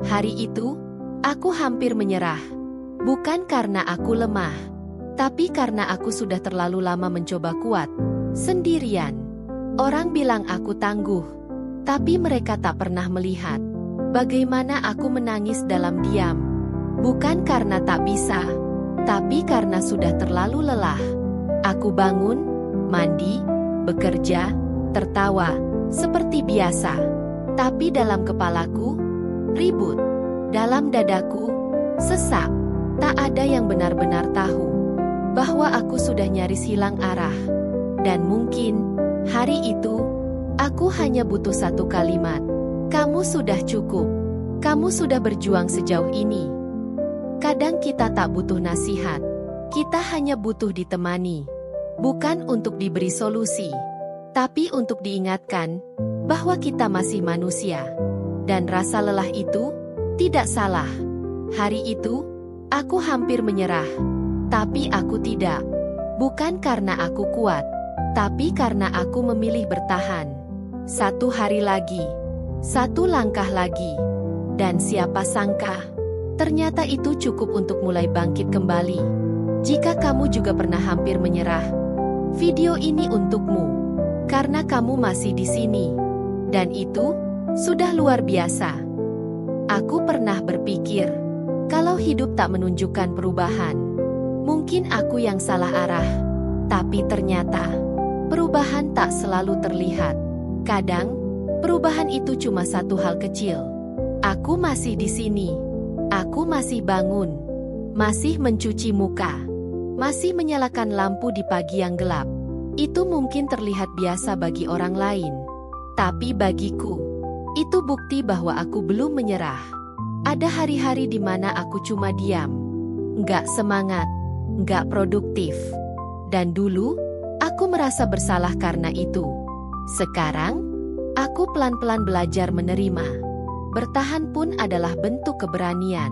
Hari itu, aku hampir menyerah. Bukan karena aku lemah, tapi karena aku sudah terlalu lama mencoba kuat sendirian. Orang bilang aku tangguh, tapi mereka tak pernah melihat bagaimana aku menangis dalam diam. Bukan karena tak bisa, tapi karena sudah terlalu lelah. Aku bangun, mandi, bekerja, tertawa, seperti biasa. Tapi dalam kepalaku, ribut. Dalam dadaku, sesak. Tak ada yang benar-benar tahu bahwa aku sudah nyaris hilang arah. Dan mungkin, hari itu, aku hanya butuh satu kalimat. Kamu sudah cukup. Kamu sudah berjuang sejauh ini. Kadang kita tak butuh nasihat. Kita hanya butuh ditemani. Bukan untuk diberi solusi, tapi untuk diingatkan bahwa kita masih manusia. Dan rasa lelah itu tidak salah. Hari itu, aku hampir menyerah. Tapi aku tidak. Bukan karena aku kuat, tapi karena aku memilih bertahan. Satu hari lagi. Satu langkah lagi. Dan siapa sangka, ternyata itu cukup untuk mulai bangkit kembali. Jika kamu juga pernah hampir menyerah, video ini untukmu. Karena kamu masih di sini. Dan itu sudah luar biasa. Aku pernah berpikir, kalau hidup tak menunjukkan perubahan, mungkin aku yang salah arah. Tapi ternyata, perubahan tak selalu terlihat. Kadang, perubahan itu cuma satu hal kecil. Aku masih di sini. Aku masih bangun. Masih mencuci muka. Masih menyalakan lampu di pagi yang gelap. Itu mungkin terlihat biasa bagi orang lain. Tapi bagiku, itu bukti bahwa aku belum menyerah. Ada hari-hari di mana aku cuma diam. Nggak semangat. Nggak produktif. Dan dulu, aku merasa bersalah karena itu. Sekarang, aku pelan-pelan belajar menerima. Bertahan pun adalah bentuk keberanian.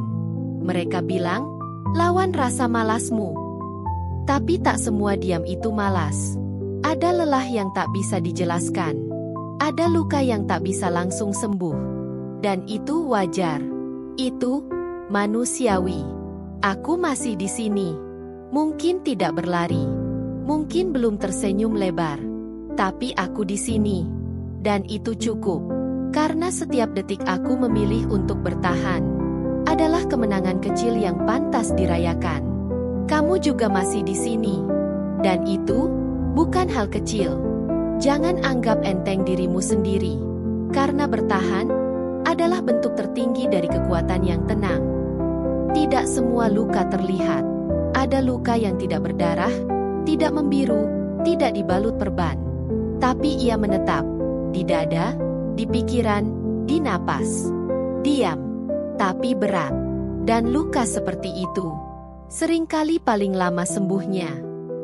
Mereka bilang, lawan rasa malasmu. Tapi tak semua diam itu malas. Ada lelah yang tak bisa dijelaskan. Ada luka yang tak bisa langsung sembuh. Dan itu wajar. Itu manusiawi. Aku masih di sini. Mungkin tidak berlari. Mungkin belum tersenyum lebar. Tapi aku di sini. Dan itu cukup. Karena setiap detik aku memilih untuk bertahan adalah kemenangan kecil yang pantas dirayakan. Kamu juga masih di sini. Dan itu bukan hal kecil. Jangan anggap enteng dirimu sendiri. Karena bertahan adalah bentuk tertinggi dari kekuatan yang tenang. Tidak semua luka terlihat. Ada luka yang tidak berdarah, tidak membiru, tidak dibalut perban. Tapi ia menetap di dada, di pikiran, di napas. Diam, tapi berat. Dan luka seperti itu seringkali paling lama sembuhnya.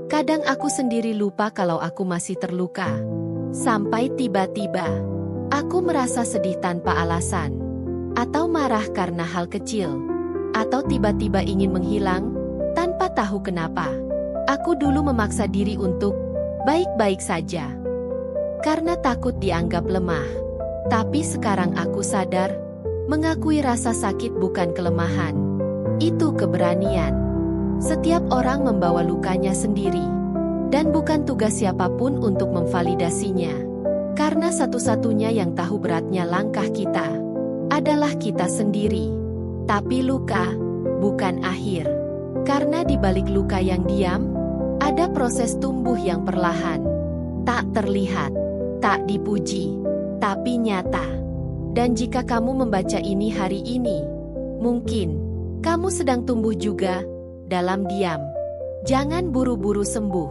Kadang aku sendiri lupa kalau aku masih terluka. Sampai tiba-tiba, aku merasa sedih tanpa alasan. Atau marah karena hal kecil. Atau tiba-tiba ingin menghilang, tanpa tahu kenapa. Aku dulu memaksa diri untuk baik-baik saja. Karena takut dianggap lemah. Tapi sekarang aku sadar, mengakui rasa sakit bukan kelemahan. Itu keberanian. Setiap orang membawa lukanya sendiri. Dan bukan tugas siapapun untuk memvalidasinya. Karena satu-satunya yang tahu beratnya langkah kita adalah kita sendiri. Tapi luka bukan akhir. Karena di balik luka yang diam, ada proses tumbuh yang perlahan. Tak terlihat, tak dipuji, tapi nyata. Dan jika kamu membaca ini hari ini, mungkin kamu sedang tumbuh juga. Dalam diam. Jangan buru-buru sembuh.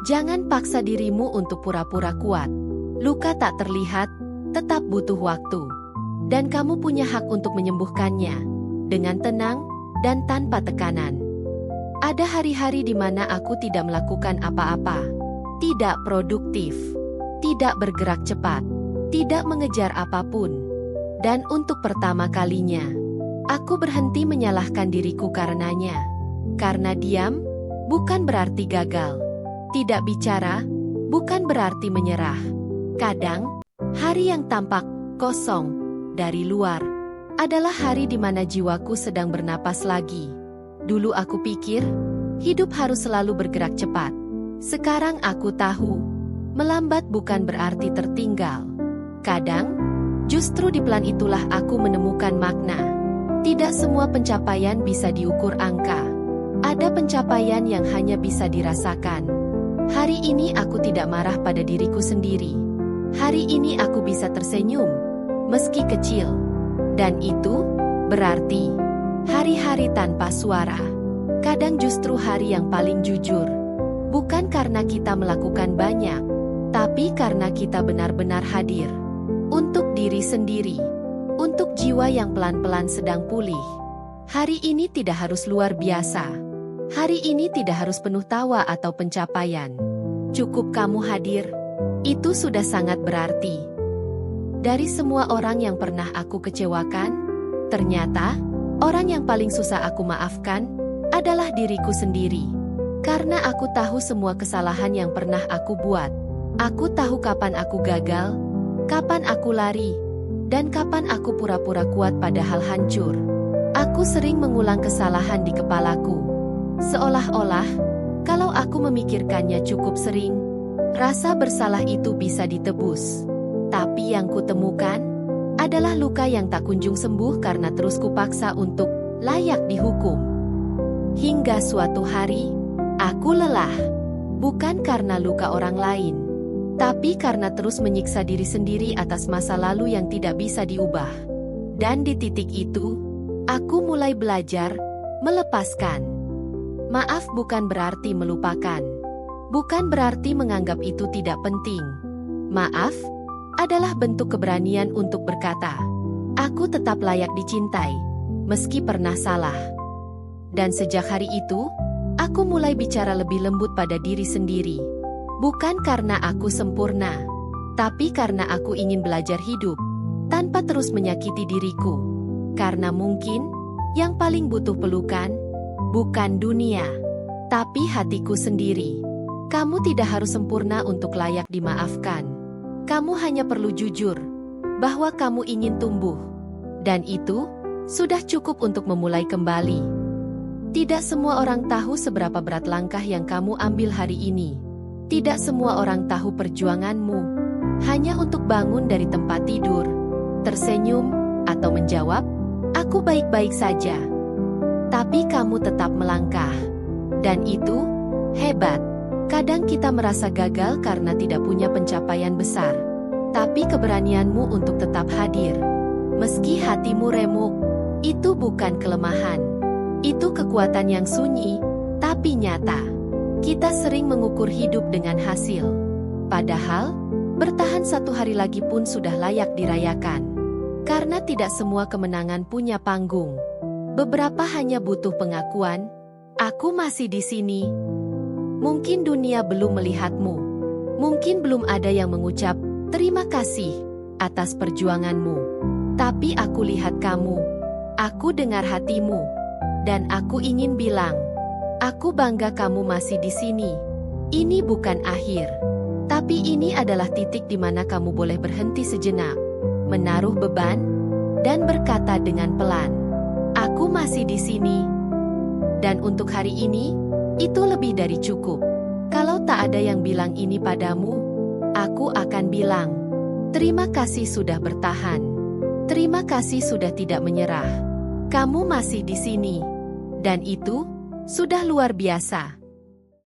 Jangan paksa dirimu untuk pura-pura kuat. Luka tak terlihat, tetap butuh waktu. Dan kamu punya hak untuk menyembuhkannya. Dengan tenang, dan tanpa tekanan. Ada hari-hari di mana aku tidak melakukan apa-apa. Tidak produktif. Tidak bergerak cepat. Tidak mengejar apapun. Dan untuk pertama kalinya, aku berhenti menyalahkan diriku karenanya. Karena diam, bukan berarti gagal. Tidak bicara, bukan berarti menyerah. Kadang, hari yang tampak kosong dari luar adalah hari di mana jiwaku sedang bernapas lagi. Dulu aku pikir, hidup harus selalu bergerak cepat. Sekarang aku tahu, melambat bukan berarti tertinggal. Kadang, justru di pelan itulah aku menemukan makna. Tidak semua pencapaian bisa diukur angka. Ada pencapaian yang hanya bisa dirasakan. Hari ini aku tidak marah pada diriku sendiri. Hari ini aku bisa tersenyum, meski kecil. Dan itu berarti hari-hari tanpa suara. Kadang justru hari yang paling jujur. Bukan karena kita melakukan banyak, tapi karena kita benar-benar hadir. Untuk diri sendiri. Untuk jiwa yang pelan-pelan sedang pulih. Hari ini tidak harus luar biasa. Hari ini tidak harus penuh tawa atau pencapaian. Cukup kamu hadir. Itu sudah sangat berarti. Dari semua orang yang pernah aku kecewakan, ternyata orang yang paling susah aku maafkan adalah diriku sendiri. Karena aku tahu semua kesalahan yang pernah aku buat. Aku tahu kapan aku gagal, kapan aku lari, dan kapan aku pura-pura kuat padahal hancur. Aku sering mengulang kesalahan di kepalaku. Seolah-olah, kalau aku memikirkannya cukup sering, rasa bersalah itu bisa ditebus. Tapi yang kutemukan adalah luka yang tak kunjung sembuh karena terus kupaksa untuk layak dihukum. Hingga suatu hari, aku lelah. Bukan karena luka orang lain, tapi karena terus menyiksa diri sendiri atas masa lalu yang tidak bisa diubah. Dan di titik itu, aku mulai belajar melepaskan. Maaf bukan berarti melupakan. Bukan berarti menganggap itu tidak penting. Maaf adalah bentuk keberanian untuk berkata, aku tetap layak dicintai, meski pernah salah. Dan sejak hari itu, aku mulai bicara lebih lembut pada diri sendiri. Bukan karena aku sempurna, tapi karena aku ingin belajar hidup, tanpa terus menyakiti diriku. Karena mungkin, yang paling butuh pelukan, bukan dunia, tapi hatiku sendiri. Kamu tidak harus sempurna untuk layak dimaafkan. Kamu hanya perlu jujur, bahwa kamu ingin tumbuh. Dan itu, sudah cukup untuk memulai kembali. Tidak semua orang tahu seberapa berat langkah yang kamu ambil hari ini. Tidak semua orang tahu perjuanganmu. Hanya untuk bangun dari tempat tidur, tersenyum, atau menjawab, aku baik-baik saja. Tapi kamu tetap melangkah. Dan itu hebat. Kadang kita merasa gagal karena tidak punya pencapaian besar. Tapi keberanianmu untuk tetap hadir, meski hatimu remuk, itu bukan kelemahan. Itu kekuatan yang sunyi, tapi nyata. Kita sering mengukur hidup dengan hasil. Padahal, bertahan satu hari lagi pun sudah layak dirayakan. Karena tidak semua kemenangan punya panggung. Beberapa hanya butuh pengakuan, aku masih di sini. Mungkin dunia belum melihatmu. Mungkin belum ada yang mengucap, terima kasih atas perjuanganmu. Tapi aku lihat kamu. Aku dengar hatimu. Dan aku ingin bilang, aku bangga kamu masih di sini. Ini bukan akhir. Tapi ini adalah titik di mana kamu boleh berhenti sejenak, menaruh beban, dan berkata dengan pelan, aku masih di sini. Dan untuk hari ini, itu lebih dari cukup. Kalau tak ada yang bilang ini padamu, aku akan bilang, terima kasih sudah bertahan. Terima kasih sudah tidak menyerah. Kamu masih di sini. Dan itu sudah luar biasa.